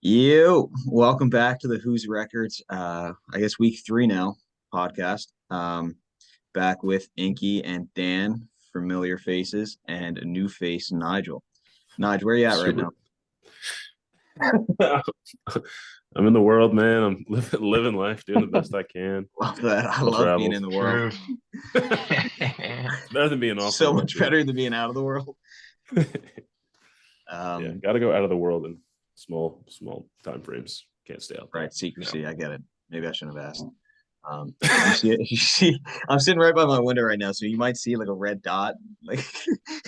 Welcome back to the Who's Records. I guess week three now podcast. Back with Inky and Dan, familiar faces, and a new face, Nigel. Nigel, where you at right Super. now? I'm in the world, man. I'm living life, doing the best I can. Love that. I All love being in travels. the world. Truth. It's better than being off the So world, much better than being out of the world. Yeah, got to go out of the world in small time frames. Can't stay out there. Right, secrecy. I get it. Maybe I shouldn't have asked. You see, I'm sitting right by my window right now, so you might see like a red dot, like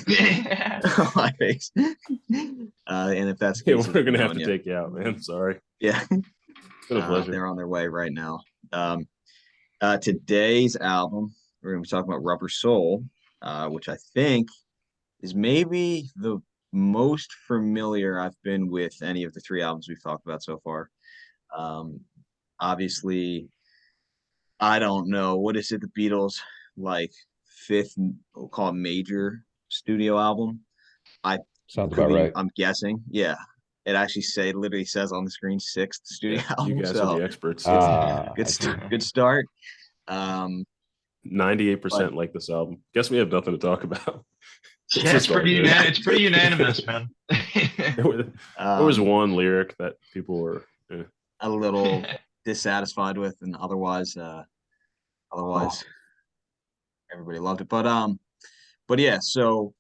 on my face. And if that's the Yeah, case, we're gonna have to you. take you out, man. Sorry. Yeah, It's been a pleasure. they're on their way right now. Today's album, we're going to be talking about Rubber Soul, which I think is maybe the most familiar I've been with any of the three albums we've talked about so far. Obviously, I don't know. What is it? The Beatles, like fifth, we'll call it major studio album. I Sounds could about be, right. I'm guessing. Yeah. It literally says on the screen sixth studio Yeah, you album. guys are So the experts. good, I see. good start. Um, 98% like this album. Guess we have nothing to talk about. It's Yeah, just all good. it's pretty unanimous, man. There was um, one lyric that people were. a little dissatisfied with, and otherwise everybody loved it. But yeah. So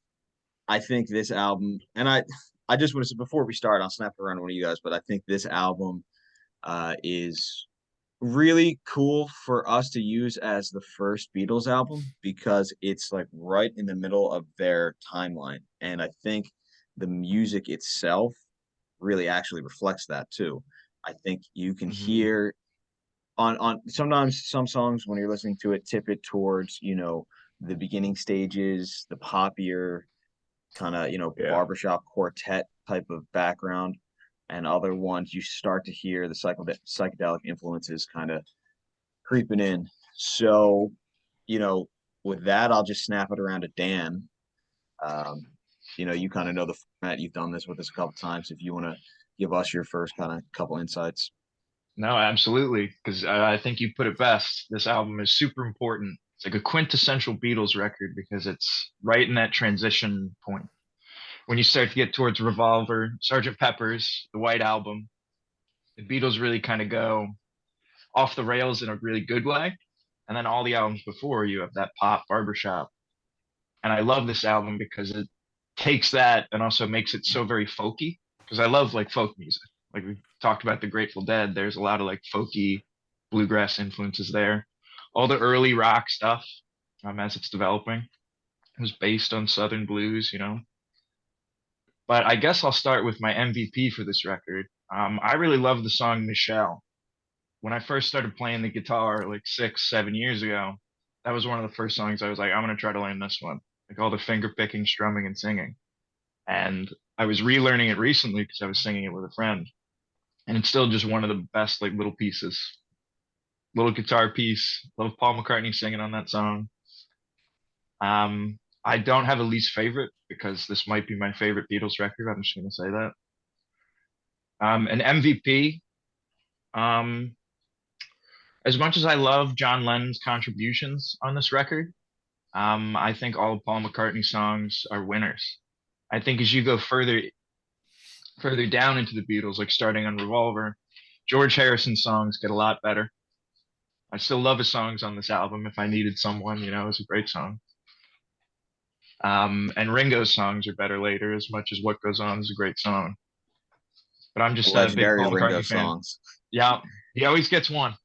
I think this album, and I just want to say before we start, I'll snap it around to one of you guys, but I think this album is really cool for us to use as the first Beatles album because it's like right in the middle of their timeline. And I think the music itself really actually reflects that too. I think you can Mhm. hear on sometimes some songs when you're listening to it tip it towards, the beginning stages, the poppier kind of, Yeah. barbershop quartet type of background. And other ones you start to hear the psychedelic influences kind of creeping in. So, you know, with that, I'll just snap it around to Dan. Um, you kind of know the format. You've done this with us a couple times. If you want to give us your first kind of couple insights. No, absolutely. Because I think you put it best. This album is super important. It's like a quintessential Beatles record because it's right in that transition point. When you start to get towards Revolver, Sergeant Pepper's, the White Album, the Beatles really kind of go off the rails in a really good way. And then all the albums before you have that pop barbershop. And I love this album because it takes that and also makes it so very folky. Because I love like folk music. Like we talked about the Grateful Dead, there's a lot of like folky bluegrass influences there. All the early rock stuff, as it's developing, was based on Southern blues. But I guess I'll start with my MVP for this record. I really love the song Michelle. When I first started playing the guitar like 6, 7 years ago, that was one of the first songs I was like, I'm gonna try to learn this one. Like all the finger picking, strumming, and singing. And I was relearning it recently because I was singing it with a friend. And it's still just one of the best like little pieces. Little guitar piece. Love Paul McCartney singing on that song. I don't have a least favorite because this might be my favorite Beatles record. I'm just gonna say that. An MVP. Um, as much as I love John Lennon's contributions on this record, I think all of Paul McCartney's songs are winners. I think as you go further down into the Beatles, like starting on Revolver, George Harrison's songs get a lot better. I still love his songs on this album. If I Needed Someone, it's a great song. And Ringo's songs are better later, as much as What Goes On is a great song. But I'm just a big Legendary Paul Ringo McCartney fan. songs. Yeah, he always gets one.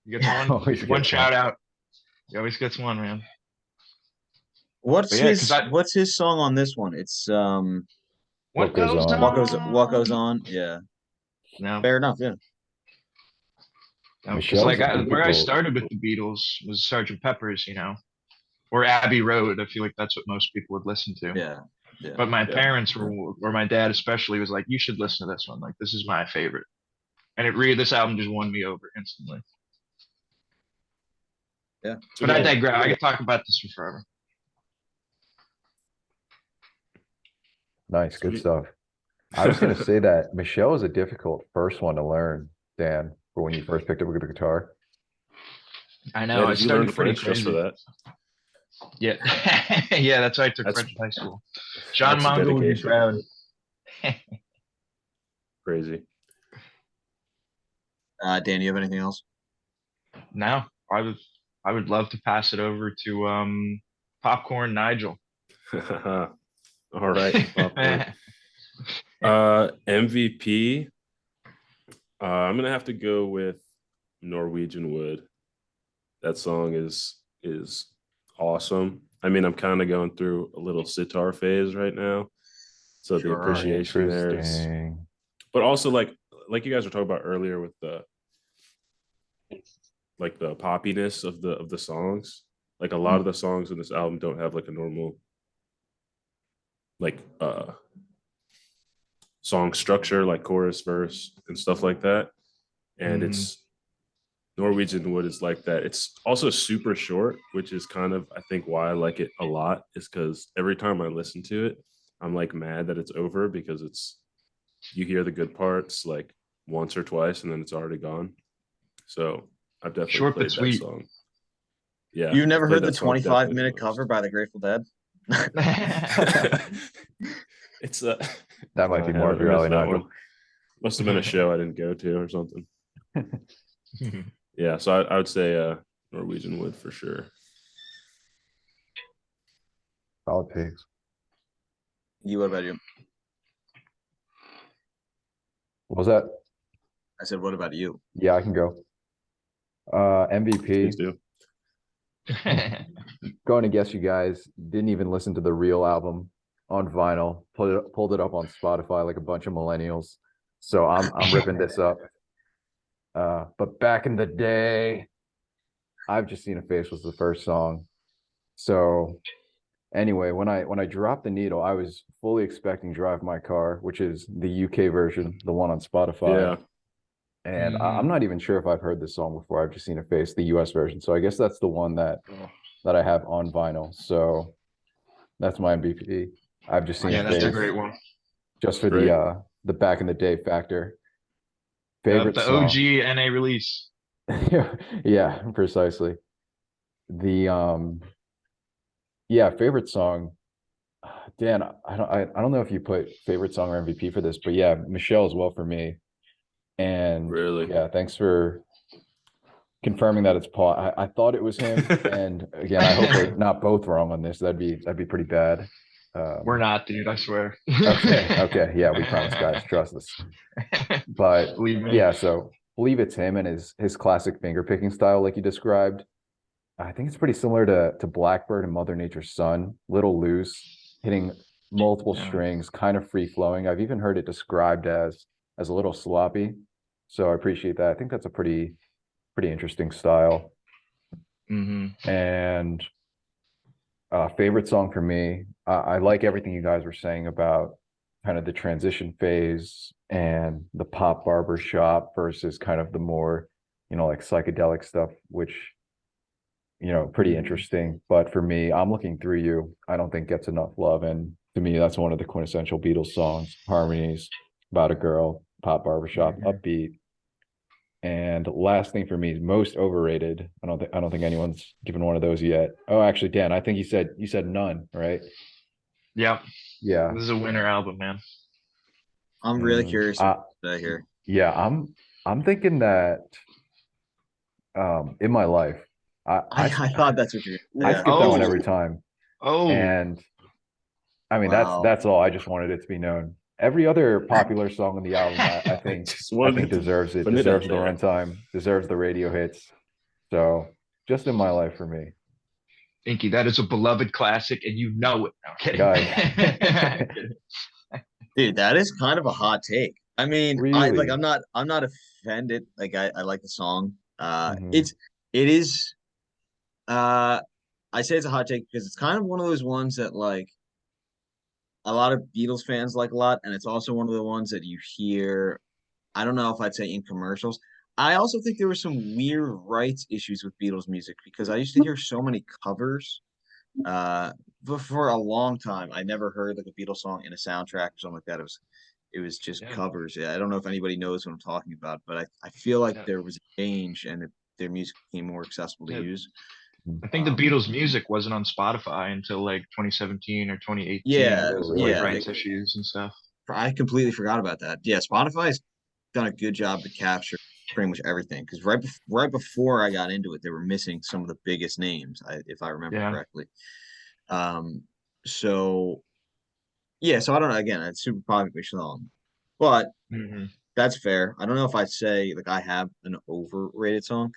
He gets Always one gets shout one. out. He always gets one, man. What's But yeah, because his I what's his song on this one? It's what What goes goes on? what goes on? on. Yeah. No, Fair enough, yeah. no, because Michelle's like a where I difficult. started with the Beatles was Sergeant Pepper's, or Abbey Road. I feel like that's what most people would listen to. Yeah. Yeah. But my Yeah. parents were, or my dad especially, was like, "You should listen to this one. Like, this is my favorite." And this album just won me over instantly. Yeah. But I digress. I could talk about this for forever. Nice, good Sweet. stuff. I was gonna say that Michelle is a difficult first one to learn, Dan, for when you first picked up a guitar. I know. Yeah, I did you learn started pretty French just for crazy. that? Yeah. Yeah, that's why I took That's French in high school. John that's a Mongo would be dedication. proud. Crazy. Dan, you have anything else? Now, I would love to pass it over to Popcorn Nigel. All right, popcorn. MVP. I'm gonna have to go with Norwegian Wood. That song is awesome. I mean, I'm kind of going through a little sitar phase right now, so the Sure. appreciation there is, Interesting. but also like you guys were talking about earlier with the like the poppiness of the songs. Like a lot of the songs in this album don't have like a normal like song structure, like chorus, verse, and stuff like that. And Mhm. it's Norwegian Wood is like that. It's also super short, which is kind of I think why I like it a lot, is because every time I listen to it, I'm like mad that it's over because it's you hear the good parts like once or twice and then it's already gone. So I've definitely Short but played that sweet. song. Yeah, You've I've never played heard the that song 25-minute definitely the cover by the Grateful Dead? most. It's That might no, I be more of haven't. your Who is alley, that Nigel. one? Must have been a show I didn't go to or something. Yeah, so I would say Norwegian Wood for sure. Solid picks. What about you? What was that? I said, what about you? Yeah, I can go. Please MVP. do. Going to guess you guys didn't even listen to the real album on vinyl. Pulled it up on Spotify like a bunch of millennials. So I'm ripping this up. But back in the day, I've Just Seen a Face was the first song. So anyway, when I dropped the needle, I was fully expecting Drive My Car, which is the UK version, the one on Spotify. Yeah. And Mhm. I'm not even sure if I've heard this song before. I've Just Seen a Face, the US version. So I guess that's the one that I have on vinyl. So that's my MVP. I've Just Seen Yeah, a that's a Face, great one. just for Great. the back in the day factor. Yep, Favorite the song. OG NA release. Yeah, precisely. The yeah, favorite song. Dan, I don't know if you put favorite song or MVP for this, but yeah, Michelle as well for me. And Really. yeah, thanks for confirming that it's Paul. I thought it was him, and again, I hope we're not both wrong on this. That'd be pretty bad. We're not, dude, I swear. Okay, yeah, we promise, guys, trust us. But Believe me. yeah, so believe it's him and his classic finger picking style, like you described. I think it's pretty similar to Blackbird and Mother Nature's Son, little loose, hitting multiple Yeah. strings, kind of free flowing. I've even heard it described as a little sloppy. So I appreciate that. I think that's a pretty interesting style. Hmm. And favorite song for me, I like everything you guys were saying about kind of the transition phase and the pop barber shop versus kind of the more, like psychedelic stuff, which pretty interesting. But for me, I'm Looking Through You, I don't think gets enough love. And to me, that's one of the quintessential Beatles songs, harmonies, about a girl, pop barbershop, Mhm. upbeat. And last thing for me is most overrated. I don't think anyone's given one of those yet. Oh, actually, Dan, I think you said None, right? Yep. Yeah. This is a winter album, man. I'm really curious what Uh, you say here. yeah, I'm thinking that In My Life. I thought that's what you're gonna I say. Yeah. skip that one every Oh, time. oh. And I mean, that's Wow. that's all. I just wanted it to be known. Every other popular song on the album, I think Just I wanted think to deserves it. put it out Deserves the there. runtime. Deserves the radio hits. So just In My Life for me, Inky, that is a beloved classic, and you know it. No, I'm kidding. guys. Dude, that is kind of a hot take. I mean, Really? I'm not offended. Like I like the song. Hmm. It is I say it's a hot take because it's kind of one of those ones that like a lot of Beatles fans like a lot, and it's also one of the ones that you hear. I don't know if I'd say in commercials. I also think there were some weird rights issues with Beatles music because I used to hear so many covers. But for a long time, I never heard like a Beatles song in a soundtrack or something like that. it was just Yeah. covers. Yeah, I don't know if anybody knows what I'm talking about, but I feel like Yeah. there was a change and their music became more accessible to Yeah. use. I think the Um, Beatles music wasn't on Spotify until like 2017 or 2018 yeah, because of like yeah, rights issues and stuff. I completely forgot about that. Yeah, Spotify's done a good job to capture pretty much everything because right before I got into it, they were missing some of the biggest names, if I remember Yeah. correctly. Um, so yeah, so I don't know. Again, it's super popular song, but Hmm. that's fair. I don't know if I'd say like I have an overrated song.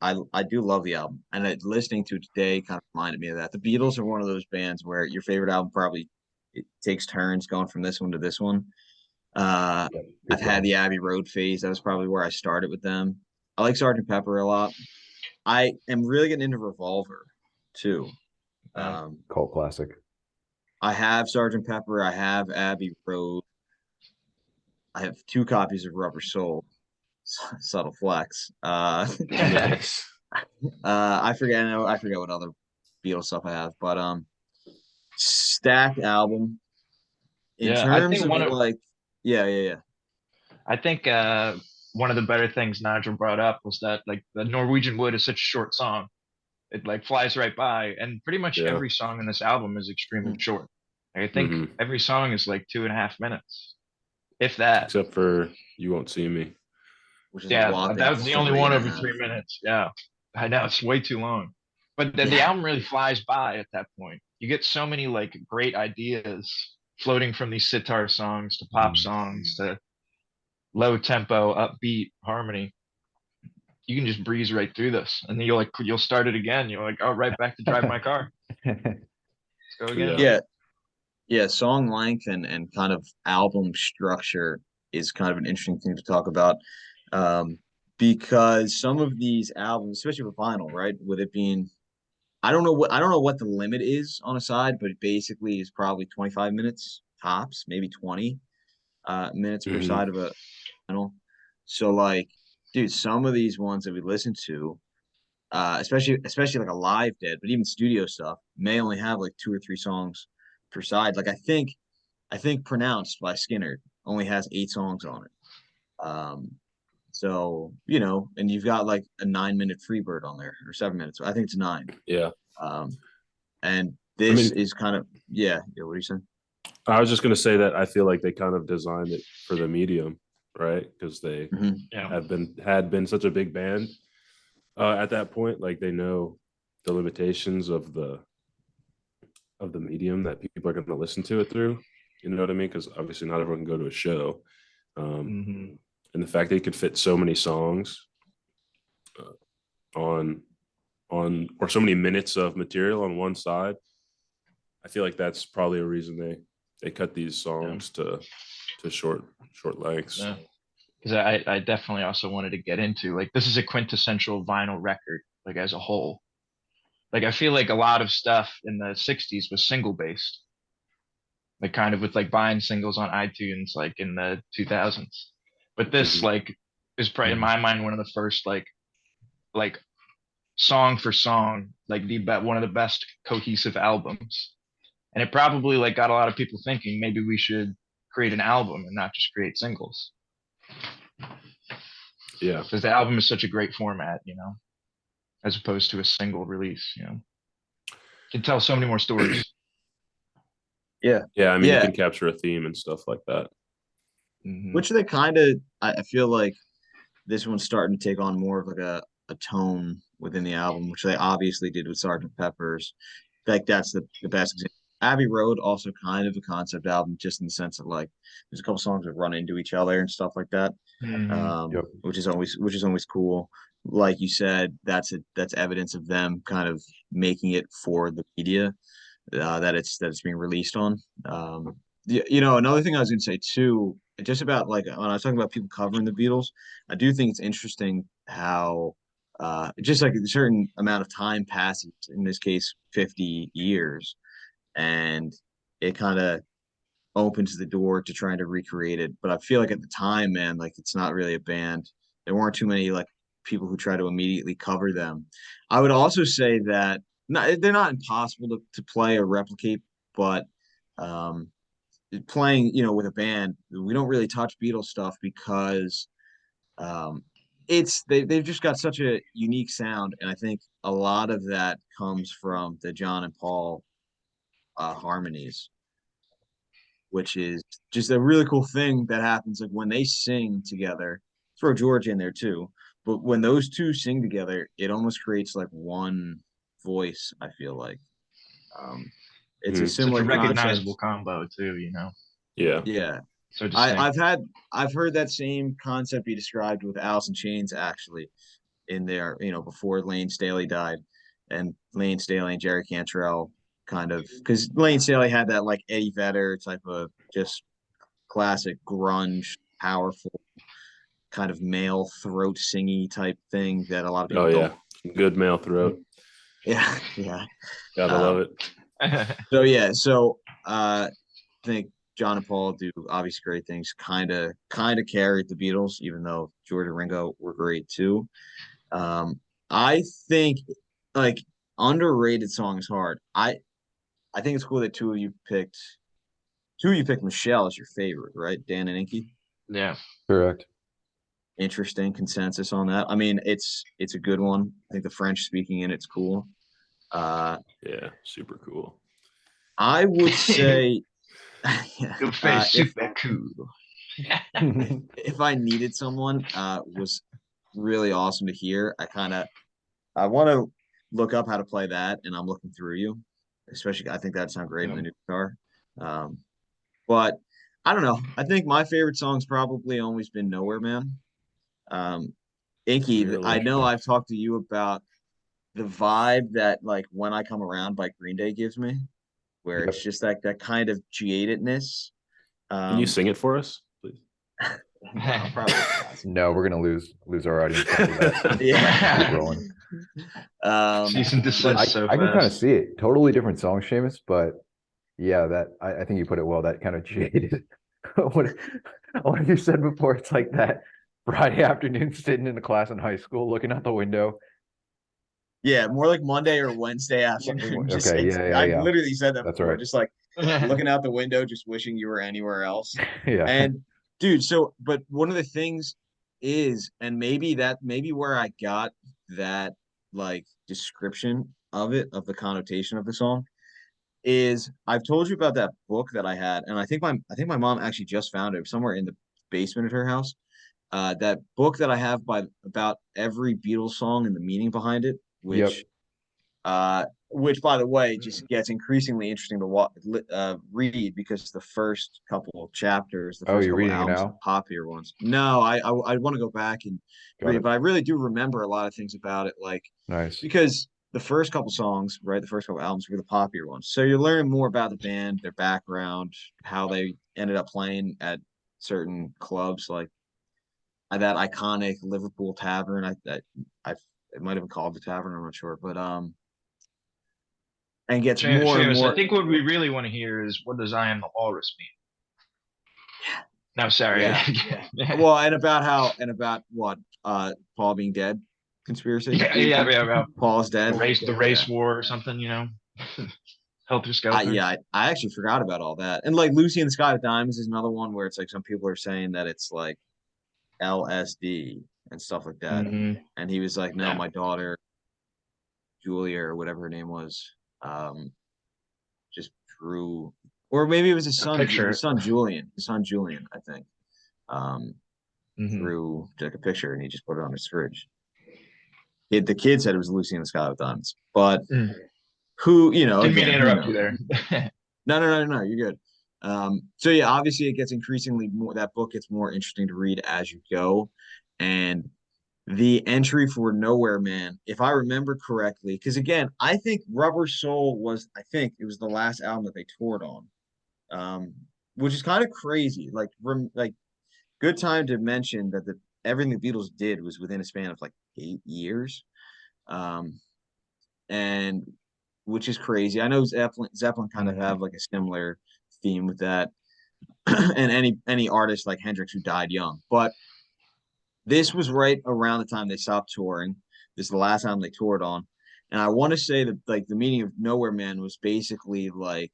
I do love the album, and listening to it today kind of reminded me of that. The Beatles are one of those bands where your favorite album probably it takes turns going from this one to this one. Uh, Yeah, I've good had call. the Abbey Road phase. That was probably where I started with them. I like Sergeant Pepper a lot. I am really getting into Revolver too. Yeah. Um, Cult classic. I have Sergeant Pepper. I have Abbey Road. I have two copies of Rubber Soul. Subtle flex. Nice. I forget. I forget what other Beatles stuff I have, but stacked album in Yeah, I terms think of like, yeah. I think one of the better things Nigel brought up was that like the Norwegian Wood is such a short song. It like flies right by, and pretty much Yeah. every song in this album is extremely Hmm. short. Like, I think Hmm. every song is like 2.5 minutes, if that. Except for You Won't See Me. Which is a Yeah, whopping that was the only three one and a over half. 3 minutes. Yeah, I know it's way too long, but the Yeah. album really flies by at that point. You get so many like great ideas floating from these sitar songs to pop Mhm. songs to low tempo, upbeat harmony. You can just breeze right through this, and then you'll start it again. You're like, oh, right back to drive my car. Let's go again. Yeah. Yeah, yeah. Song length and kind of album structure is kind of an interesting thing to talk about. Um, because some of these albums, especially with vinyl, right, with it being I don't know what the limit is on a side, but it basically is probably 25 minutes tops, maybe 20 minutes per Hmm. side of a vinyl. So like, dude, some of these ones that we listen to, especially like a live dead, but even studio stuff may only have like two or three songs per side. Like I think Pronounced by Skinner only has 8 songs on it. So you know, and you've got like a 9 minute Freebird on there or 7 minutes. I think it's nine. Yeah. Um, and I this mean, is kind of yeah. What are you saying? I was just gonna say that I feel like they kind of designed it for the medium, right? Because they Hmm. Yeah. had been such a big band at that point. Like they know the limitations of the medium that people are going to listen to it through. You know what I mean? Because obviously not everyone can go to a show, um, Hmm. and the fact that you could fit so many songs on or so many minutes of material on one side, I feel like that's probably a reason they cut these Yeah. songs to short lengths. Yeah. Because I definitely also wanted to get into like this is a quintessential vinyl record, like as a whole. Like I feel like a lot of stuff in the 60s was single based, like kind of with like buying singles on iTunes like in the 2000s. But this Mhm. like is probably in Mhm. my mind one of the first like song for song like one of the best cohesive albums. And it probably like got a lot of people thinking maybe we should create an album and not just create singles Yeah, because the album is such a great format, as opposed to a single release. You can tell so many more stories. Yeah, yeah. I mean, you yeah. can capture a theme and stuff like that. Hmm. Which they kind of I feel like this one's starting to take on more of like a tone within the album, which they obviously did with Sergeant Pepper's. Like that's the best example. Abbey Road also kind of a concept album, just in the sense of like there's a couple songs that run into each other and stuff like that, Hmm. Yep. which is always cool. Like you said, that's evidence of them kind of making it for the media that it's being released on. You know, another thing I was going to say too, just about like when I was talking about people covering the Beatles, I do think it's interesting how just like a certain amount of time passes, in this case, 50 years, and it kind of opens the door to trying to recreate it. But I feel like at the time, man, like it's not really a band. There weren't too many like people who try to immediately cover them. I would also say that they're not impossible to play or replicate, but um, playing, with a band, we don't really touch Beatles stuff because um, they've just got such a unique sound, and I think a lot of that comes from the John and Paul harmonies, which is just a really cool thing that happens like when they sing together. Throw George in there too, but when those two sing together, it almost creates like one voice. I feel like um, it's a Mhm. Such a similar recognizable concept. combo too, Yeah. Yeah, so I, distinct. I've heard that same concept be described with Alice in Chains actually in there, before Lane Staley died, and Lane Staley and Jerry Cantrell kind of because Lane Staley had that like Eddie Vedder type of just classic grunge, powerful kind of male throat singy type thing that a lot of Oh people yeah. don't. Good male throat. Yeah, yeah. Gotta love Um, it. I think John and Paul do obviously great things. Kind of carried the Beatles, even though George and Ringo were great too. Um, I think like underrated song is hard. I think it's cool that two of you picked Michelle as your favorite, right? Dan and Inky. Yeah. Correct. Interesting consensus on that. I mean, it's a good one. I think the French speaking in it's cool. Uh, Yeah, super cool. I would say, yeah, Good face, if super cool. if I needed someone, was really awesome to hear. I want to look up how to play that, and I'm looking through you. Especially, I think that'd sound great in the new guitar. Um, but I don't know. I think my favorite song's probably always been Nowhere Man. Um, Inky, I Really? know I've talked to you about the vibe that like When I Come Around by Green Day gives me, where it's Yep. just like that kind of jadedness. Can you Um, sing it for us, please? no, probably not. No, we're gonna lose our audience after that. Keep Yeah. rolling. Cease and But desist I so I can kind of fast. see it. Totally different song, Seamus, but yeah, that I think you put it well. That kind of jaded. what what you said before, it's like that Friday afternoon sitting in the class in high school, looking out the window. yeah, more like Monday or Wednesday afternoon. Just Okay, it's yeah, yeah, I've yeah. literally said that That's before. right. Just like looking out the window, just wishing you were anywhere else. Yeah. And dude, but one of the things is, and maybe where I got that like description of the connotation of the song is I've told you about that book that I had, and I think my mom actually just found it somewhere in the basement at her house. That book that I have by about every Beatles song and the meaning behind it, Yep. which by the way just gets increasingly interesting to read because the first couple of chapters, the Oh, first you're couple of reading it albums, are now? the poppier ones. No, I want to go back and Got read, it. but I really do remember a lot of things about it, like Nice. because the first couple songs, right, the first couple albums were the poppier ones. So you're learning more about the band, their background, how they ended up playing at certain clubs, like that iconic Liverpool Tavern. I it might have been called the Tavern. I'm not sure, but and gets more and Seamus, I more. think what we really want to hear is what does I am the walrus mean? No, sorry. Yeah. Yeah. Well, and about what Paul being dead conspiracy. Yeah. Paul's The dead. race Yeah. war or something, Helter I Skelter. yeah, I actually forgot about all that. And like Lucy in the Sky with Diamonds is another one where it's like some people are saying that it's like LSD and stuff like that. Hmm. And he was like, no, Yeah. my daughter Julia or whatever her name was, um, just drew, or maybe it was A picture. his son Julian, I think, um, Hmm. drew like a picture and he just put it on his fridge. The kid said it was Lucy in the Sky with Diamonds, but who, Didn't mean to again, who interrupt you knows? there. No, you're good. So yeah, obviously it gets increasingly more, that book gets more interesting to read as you go. And the entry for Nowhere Man, if I remember correctly, because again, I think Rubber Soul I think it was the last album that they toured on, um, which is kind of crazy. Like good time to mention that everything the Beatles did was within a span of like 8 years, um, and which is crazy. I know Zeppelin kind of have Mhm. like a similar theme with that, and any artist like Hendrix who died young, but this was right around the time they stopped touring. This is the last time they toured on. And I want to say that like the meaning of Nowhere Man was basically like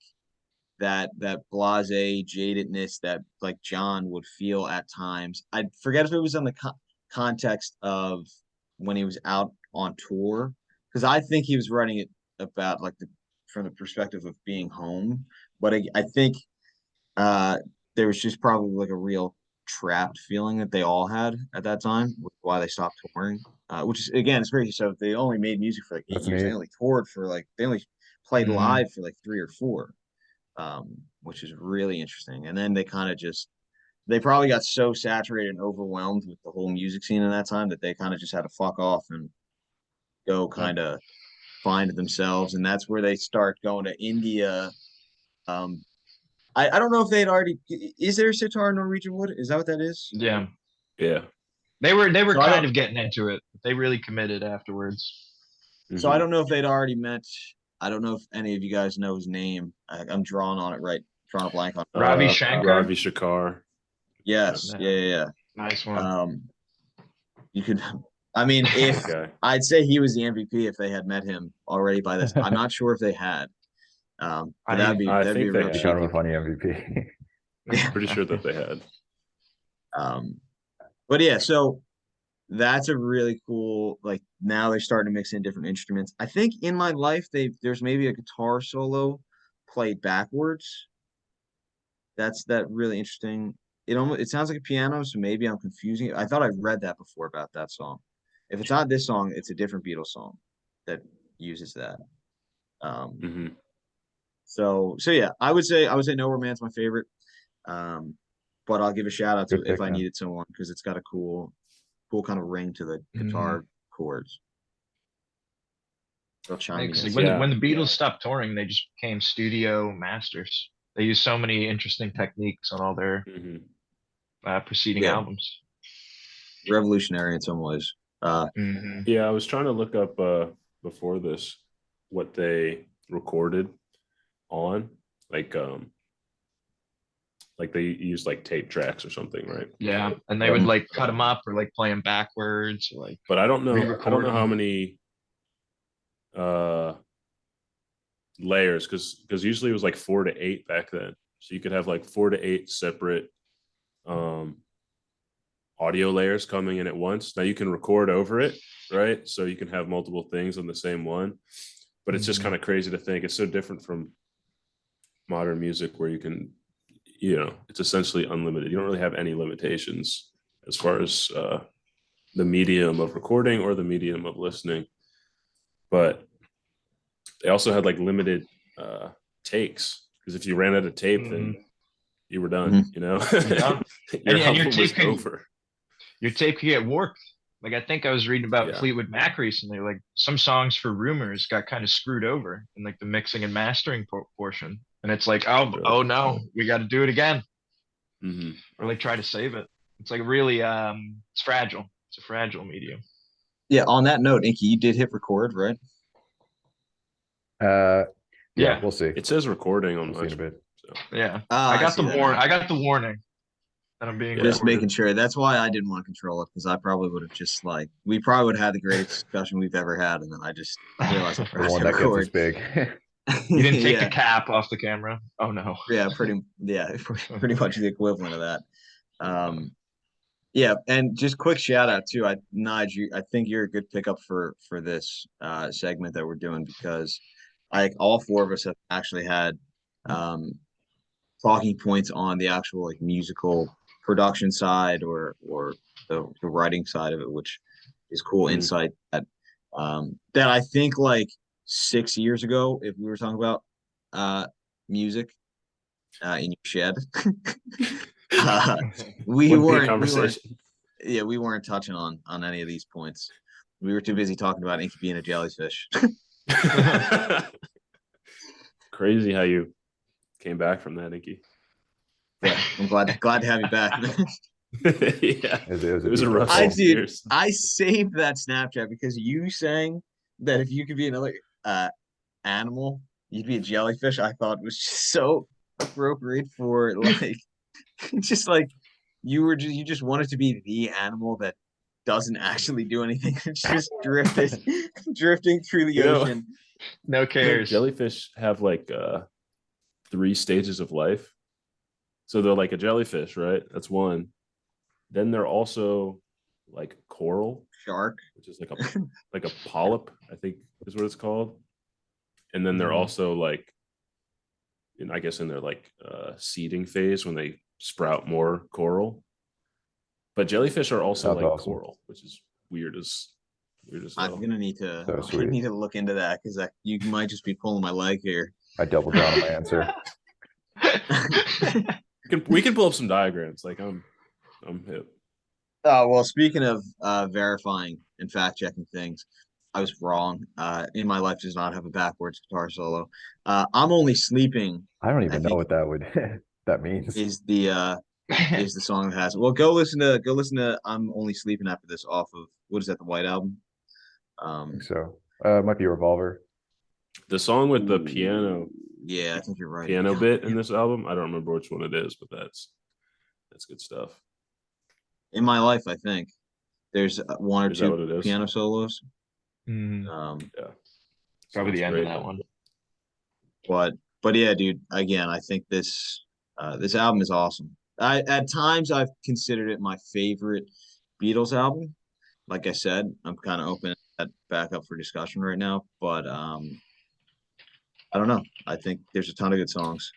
that blasé jadedness that like John would feel at times. I forget if it was in the context of when he was out on tour, because I think he was writing it about like from the perspective of being home. But I think uh, there was just probably like a real trapped feeling that they all had at that time, why they stopped touring. Which is again, it's crazy. So they only made music for like 8 years. They neat. only toured for like they only played Mhm. live for like 3 or 4, which is really interesting. And then they kind of just they probably got so saturated and overwhelmed with the whole music scene in that time that they kind of just had to fuck off and go kind of find themselves. And that's where they start going to India. Um, I don't know if they had already. Is there sitar Norwegian wood? Is that what that is? Yeah. Yeah. They were So I kind don't. of getting into it. But they really committed afterwards. So I Mhm. don't know if they'd already met. I don't know if any of you guys know his name. I'm drawing on it right, drawing a blank on. Ravi Shankar? Ravi Shankar. Yes, Yeah. yeah. Nice one. You could. I mean, if Okay. I'd say he was the MVP if they had met him already by this. I'm not sure if they had. But I that'd be think a they real had. Be kind of cheeky. a funny MVP. Yeah. Pretty sure that they had. Um, but yeah, so that's a really cool. Like now they're starting to mix in different instruments. I think in my life there's maybe a guitar solo played backwards. That's that really interesting. It sounds like a piano, so maybe I'm confusing it. I thought I read that before about that song. If it's not this song, it's a different Beatles song that uses that. Um, Hmm. so yeah, I would say No Romance my favorite. Um, but I'll give a shout out to Good If pick, I man. Needed Someone because it's got a cool kind of ring to the Mhm. guitar chords. Real Because like chiminess. Yeah. when the Beatles stopped touring, they just became studio masters. They used so many interesting techniques on all their Hmm. preceding Yeah, albums. revolutionary in some ways. Hmm. Yeah, I was trying to look up before this what they recorded on, like like they used like tape tracks or something, right? Yeah, and they But would like cut them up or like play them backwards or like but I don't know. I don't re-record know how them. many uh layers because usually it was like 4 to 8 back then. So you could have like 4 to 8 separate um audio layers coming in at once. Now you can record over it, right? So you can have multiple things on the same one. But it's just Mhm. kind of crazy to think it's so different from modern music where you can, it's essentially unlimited. You don't really have any limitations as far as the medium of recording or the medium of listening. But they also had like limited takes because if you ran out of tape, then Mhm. you were done. Mhm. Yeah, Your and album was over. your tape could get warped. Like I think I was reading about Yeah. Fleetwood Mac recently. Like some songs for Rumors got kind of screwed over in like the mixing and mastering portion, and it's like, Really. oh no, we got to do it again, Hmm. or like try to save it. It's like really, it's fragile. It's a fragile medium. Yeah. On that note, Inky, you did hit record, right? Uh, yeah, Yeah, we'll see. It says recording on We'll see my in a bit. so yeah. Ah, I see that now. I got the warning that I'm being yeah. Just making recorded. sure. That's why I didn't want to control it because I probably would have just like we probably would have had the greatest discussion we've ever had, and then I just realized I The forgot one to that gets us record. big. You didn't take the Yeah, cap off the camera. Oh no. pretty much the equivalent of that. Um, yeah, and just quick shout out too. I think you're a good pickup for this segment that we're doing because all four of us have actually had um talking points on the actual like musical production side or the writing side of it, which is cool Mhm. insight that I think like 6 years ago, if we were talking about music in your shed, uh, we Wouldn't be a weren't conversation. yeah, we weren't touching on any of these points. We were too busy talking about Inky being a jellyfish. Crazy how you came back from that, Inky. Yeah, I'm glad to have you back. Yeah, It was it a was a detour rough I call. 6 did. years. I saved that Snapchat because you saying that if you could be another animal, you'd be a jellyfish. I thought was just so appropriate for like just like you just wanted to be the animal that doesn't actually do anything. It's just drifting through the You know, ocean. No cares. jellyfish have like 3 stages of life. So they're like a jellyfish, right? That's one. Then they're also like coral, Shark. which is like a polyp, I think is what it's called. And then they're also like, I guess in their like seeding phase when they sprout more coral. But jellyfish are also Sounds like awesome. coral, which is weird as I'm hell. gonna need to So sweet. look into that because you might just be pulling my leg here. I doubled down on my answer. We can pull up some diagrams. Like I'm hip. Well, speaking of verifying and fact checking things, I was wrong. In My Life Does Not Have a Backwards Guitar Solo. I'm Only Sleeping, I don't I even know think, what that would that means. is the song that has it. Well, go listen to I'm Only Sleeping After This off of, what is that, the White Album? I think so. It might be Revolver. The song with the piano Yeah, I think you're right. bit in this album, I don't remember which one it is, but that's good stuff. In My Life, I think there's one or Is that what two it is? piano solos. Yeah. Probably Sounds the end great. of that one. But yeah, dude. Again, I think this album is awesome. At times I've considered it my favorite Beatles album. Like I said, I'm kind of open that back up for discussion right now. But I don't know. I think there's a ton of good songs.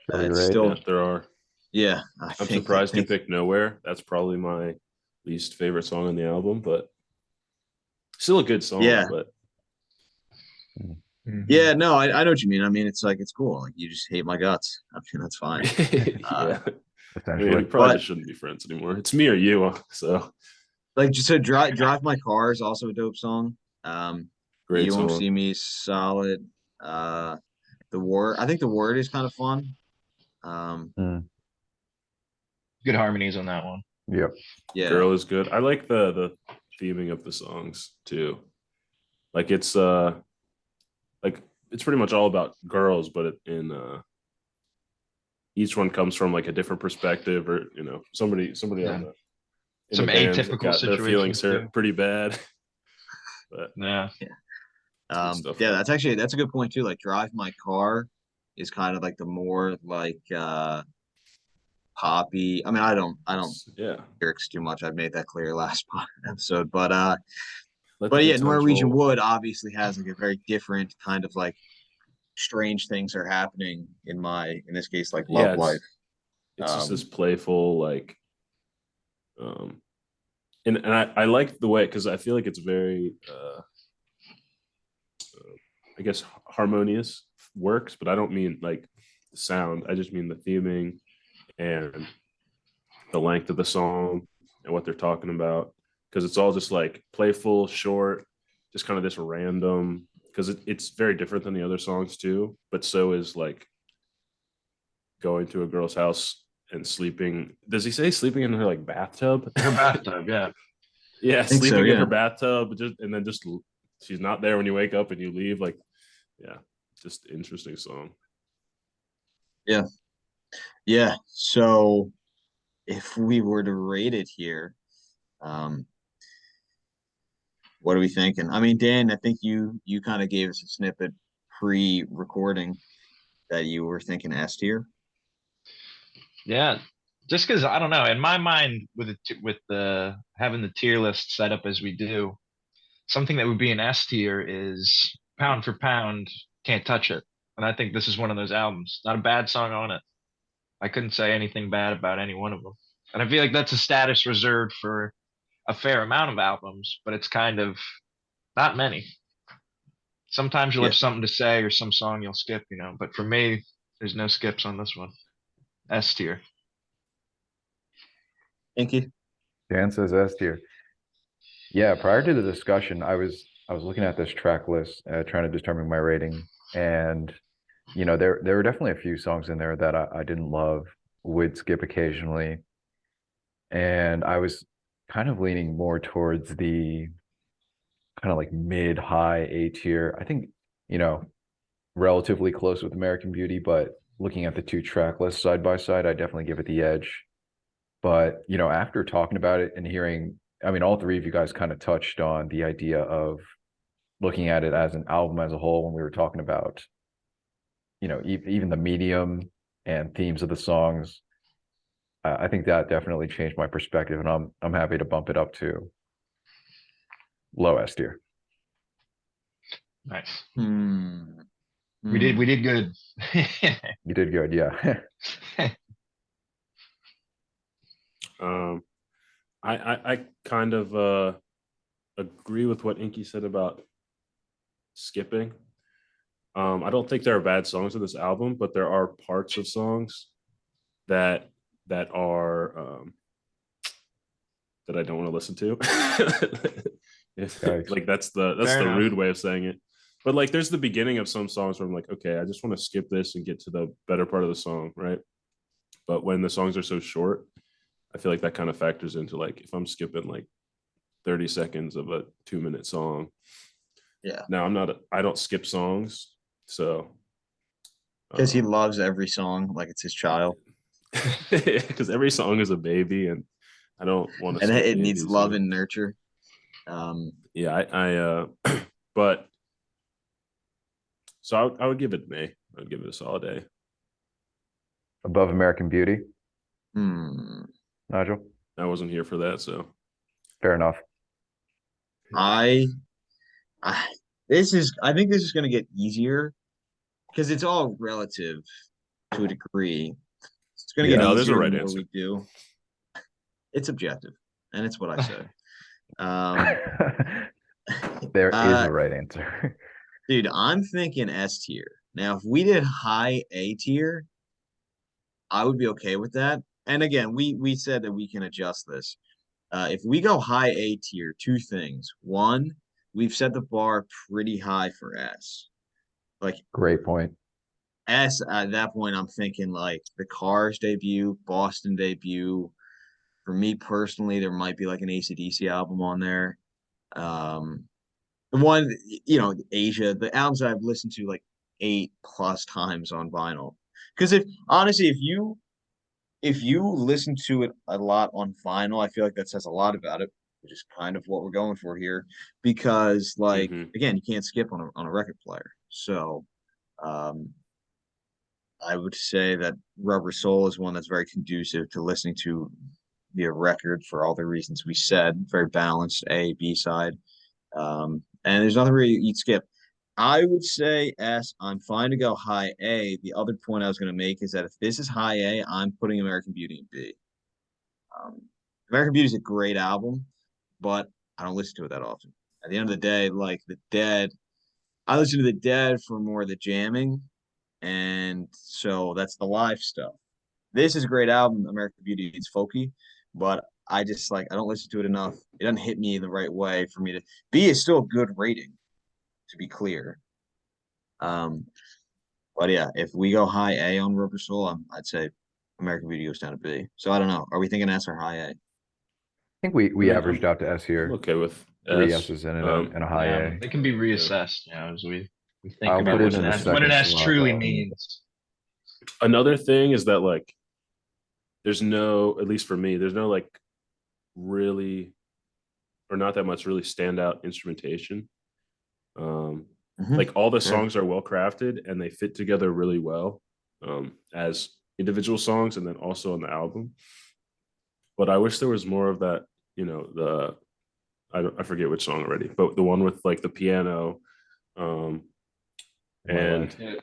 Really It's great. still, Yeah, there are. yeah. I'm surprised you picked Nowhere. That's probably my least favorite song on the album, but still a good song. Yeah. But Yeah, no, I know what you mean. I mean, it's like it's cool. Like you just hate my guts. I mean, that's fine. yeah, Essentially. we probably just shouldn't be friends anymore. It's me or you. So Like just to drive my car is also a dope song. great You song. Won't See Me is solid. The Word, I think The Word is kind of fun. Good harmonies on that one. Yep. Yeah. Girl is good. I like the theming of the songs too. Like it's pretty much all about girls, but each one comes from like a different perspective, or somebody Yeah. on the Some band atypical got their feelings situations, hurt too. pretty bad. But Yeah. stuff. Yeah, that's a good point too. Like Drive My Car is kind of like the more like poppy. I mean, I don't yeah. lyrics too much. I've made that clear last episode, Let the but yeah, good times Norwegian roll. Wood obviously has like a very different kind of like strange things are happening in this case, like love life. It's just this playful, like, and I like the way, because I feel like it's very, I guess, harmonious works, but I don't mean like the sound. I just mean the theming and the length of the song and what they're talking about, because it's all just like playful, short, just kind of this random, because it's very different than the other songs too, but so is like going to a girl's house and sleeping. Does he say sleeping in her like bathtub? Her bathtub, yeah. Yeah, think so, sleeping in yeah. her bathtub, and then just she's not there when you wake up and you leave. Like, yeah, just interesting song. Yeah. So if we were to rate it here, what are we thinking? I mean, Dan, I think you kind of gave us a snippet pre-recording that you were thinking S tier. Yeah. Just because I don't know, in my mind, with the having the tier list set up as we do, something that would be an S tier is pound for pound, Can't Touch It. And I think this is one of those albums. Not a bad song on it. I couldn't say anything bad about any one of them. And I feel like that's a status reserved for a fair amount of albums, but it's kind of not many. Sometimes you'll Yeah. have something to say or some song you'll skip, but for me, there's no skips on this one. S tier. Inky. Dan says S tier. Yeah, prior to the discussion, I was looking at this track list, trying to determine my rating, and there were definitely a few songs in there that I didn't love, would skip occasionally, and I was kind of leaning more towards the kind of like mid-high A tier. I think, relatively close with American Beauty, but looking at the two track lists side by side, I definitely give it the edge. But, after talking about it and hearing, I mean, all three of you guys kind of touched on the idea of looking at it as an album as a whole when we were talking about, even the medium and themes of the songs. I think that definitely changed my perspective, and I'm happy to bump it up to low S tier. Nice. Hmm. We did good. You did good, yeah. I kind of agree with what Inky said about skipping. I don't think there are bad songs on this album, but there are parts of songs that are that I don't want to listen to. Like that's Fair the enough. rude way of saying it. But like there's the beginning of some songs where I'm like, okay, I just want to skip this and get to the better part of the song, right? But when the songs are so short, I feel like that kind of factors into like if I'm skipping like 30 seconds of a 2-minute song. Yeah. Now I don't skip songs. So Because he loves every song like it's his child. because every song is a baby and I don't want to And skip it needs babies, love and nurture. Yeah, but so I would give it an A. I would give it a solid A. Above American Beauty, hmm. Nigel. I wasn't here for that, so Fair enough. I I think this is going to get easier because it's all relative to a degree. It's going to Yeah. get no, there's a easier the right more answer. we do. It's objective, and it's what I say. Um, There is uh, a right answer. dude, I'm thinking S tier. Now, if we did high A tier, I would be okay with that. And again, we said that we can adjust this. If we go high A tier, two things. One, we've set the bar pretty high for S. Like Great point. S at that point, I'm thinking like the Cars debut, Boston debut. For me personally, there might be like an AC/DC album on there. Um, the one, Asia, the albums that I've listened to like 8+ times on vinyl. Because if honestly, if you listen to it a lot on vinyl, I feel like that says a lot about it, which is kind of what we're going for here. Because like Mm-hmm. again, you can't skip on a record player. So um I would say that Rubber Soul is one that's very conducive to listening to via record for all the reasons we said. Very balanced A, B side. And there's nothing really you'd skip. I would say S. I'm fine to go high A. The other point I was going to make is that if this is high A, I'm putting American Beauty in B. Um, American Beauty is a great album, but I don't listen to it that often. At the end of the day, like the Dead, I listen to the Dead for more of the jamming, and so that's the live stuff. This is a great album, American Beauty. It's folky, but I just like I don't listen to it enough. It doesn't hit me the right way for me to. B is still a good rating, to be clear. Um, but yeah, if we go high A on Rubber Soul, I'd say American Beauty goes down to B. So I don't know. Are we thinking S or high A? I think we mean, averaged out to S I'm here. okay with Three S. S's and a high Yeah, A. they can be reassessed, as we think I'll about put it in the what an second S slot. truly means. Another thing is that like there's no, at least for me, there's no like really or not that much really standout instrumentation. Like all the Sure. songs are well crafted and they fit together really well as individual songs and then also on the album. But I wish there was more of that, I forget which song already, but the one with like the piano. And The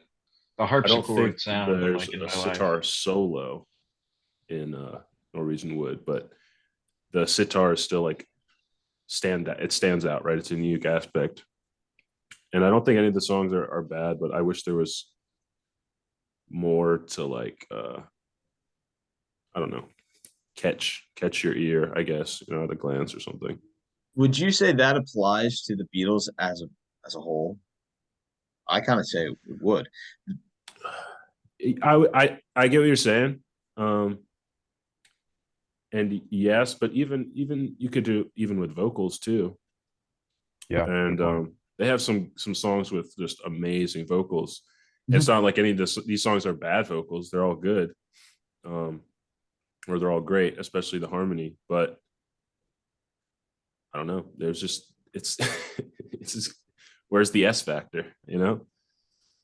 I don't harpsichord think sound, there's like in a my life. sitar solo in Norwegian Wood, but the sitar is still like it stands out, right? It's a unique aspect. And I don't think any of the songs are bad, but I wish there was more to like I don't know, catch your ear, I guess, at a glance or something. Would you say that applies to the Beatles as a whole? I kind of say it would. I get what you're saying. And yes, but even you could do even with vocals too. Yeah. And they have some songs with just amazing vocals. It's not like any of these songs are bad vocals. They're all good. Or they're all great, especially the harmony. But I don't know. There's just it's just where's the S factor,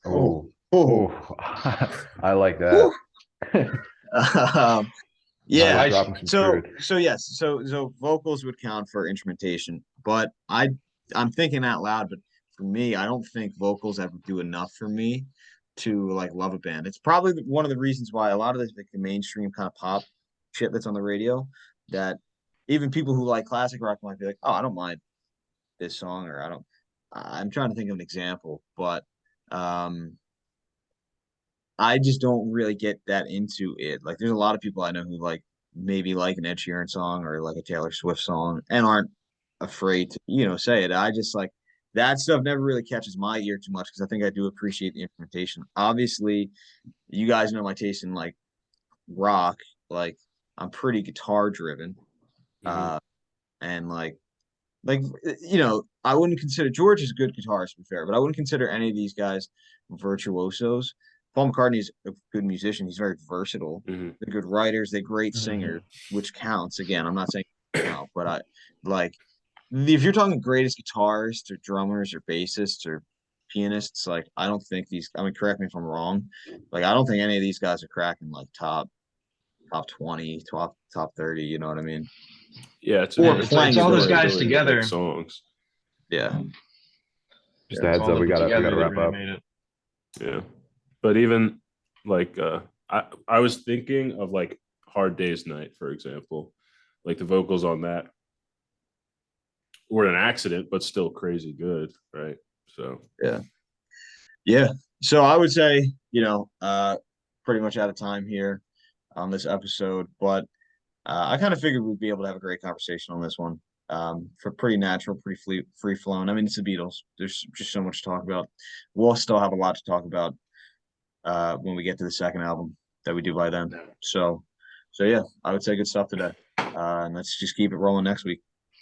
Oh, Oh, Oh, I like whew. that. Um, yeah. Spicy. Dropping some So crude. so yes. So vocals would count for instrumentation, but I'm thinking out loud. But for me, I don't think vocals ever do enough for me to like love a band. It's probably one of the reasons why a lot of this like the mainstream kind of pop shit that's on the radio that even people who like classic rock might be like, oh, I don't mind this song, or I don't. I'm trying to think of an example, but um, I just don't really get that into it. Like, there's a lot of people I know who like maybe like an Ed Sheeran song or like a Taylor Swift song and aren't afraid to, say it. I just like that stuff never really catches my ear too much because I think I do appreciate the implementation. Obviously, you guys know my taste in like rock. Like, I'm pretty guitar driven. Mhm. Uh, and like I wouldn't consider George is a good guitarist to be fair, but I wouldn't consider any of these guys virtuosos. Paul McCartney is a good musician. He's very versatile. Mhm. They're good writers. They're great Mhm. singers, which counts. Again, I'm not saying no, but I like if you're talking greatest guitarists or drummers or bassists or pianists, like I don't think these. I mean, correct me if I'm wrong. Like I don't think any of these guys are cracking like top 20, top 30. You know what I mean? Yeah, it's Or It's playing all those ability. guys ability to make together. songs. Yeah. Just Yeah. a It's heads all up, them we together gotta that wrap really up. made it. Yeah. But even like I was thinking of like Hard Day's Night, for example. Like the vocals on that were an accident, but still crazy good, right? So Yeah. Yeah. So I would say, pretty much out of time here on this episode, but I kind of figured we'd be able to have a great conversation on this one. For pretty natural, pretty free flowing. I mean, it's the Beatles. There's just so much to talk about. We'll still have a lot to talk about when we get to the second album that we do by then. So yeah, I would say good stuff today. And let's just keep it rolling next week.